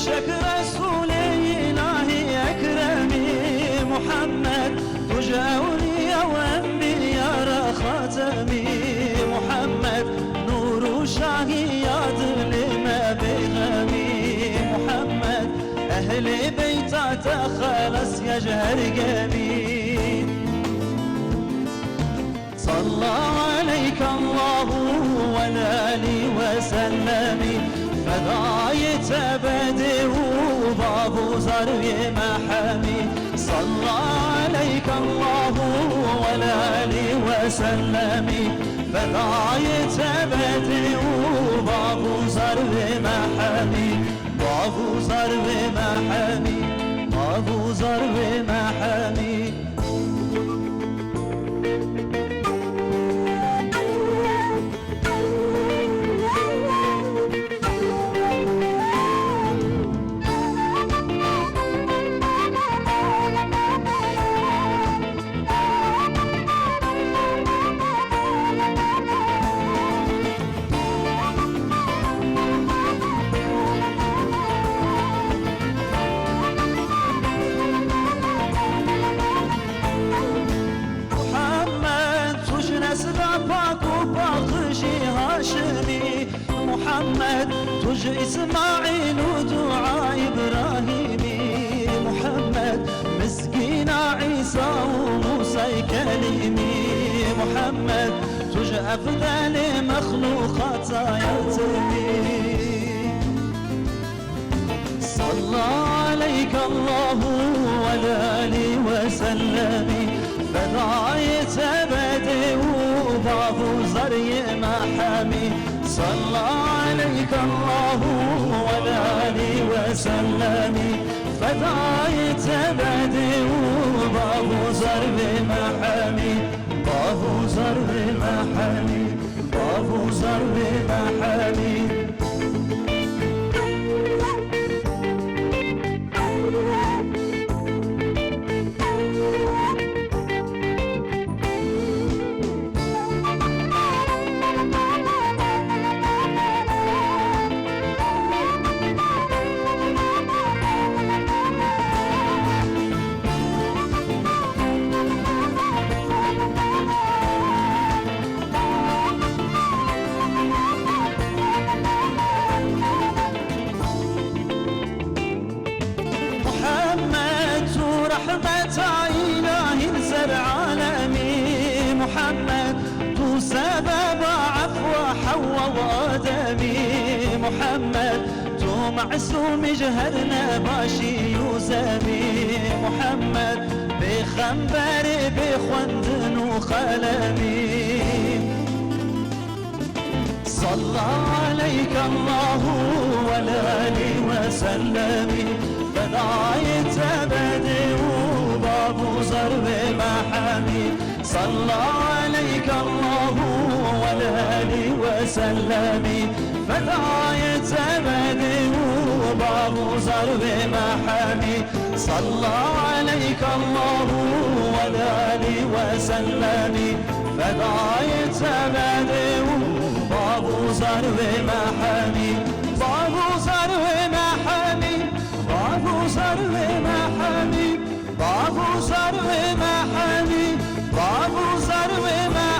شك رسول إلهي أكرمي محمد تجاوري وأنبياء خاتمي محمد نور شاهي لما بغمي محمد أهل بيتك خلص يجهر جميل صلى عليك الله والآلي وسلمي فداية بده بابو زري محامي صلى عليك الله والآلي وسلمي فداية بده بابو زري محامي بابو زري محامي بابو زري محامي محمد تج إسماعيل ودعاء إبراهيمي محمد مسكين عيسى وموسى كلمي محمد تج أفضل مخلوقات يتمي صلى عليك الله والآلي وسلمي فداية بدي وبابو زري محامي صلى عليك الله والآلي وسلمي فداية بدي وبابو زري محامي بابو زري محامي بابو زري محامي محمد تو سبب عفو حواء وآدمي محمد تو معصوم جهرنا باشي يوزمي محمد بخنبر بخوندن وخلمي صلى عليك الله والآلي وسلمي فداية بدي وبابو زرب محامي صلى عليك الله والآلي وسلمي فداية بدي وبابو زرب محامي صلى عليك الله والآلي وسلمي فداية بدي وبابو زرب محامي بابو زرب محامي بابو زرب محامي بابو زرب محامي بابو زرب محامي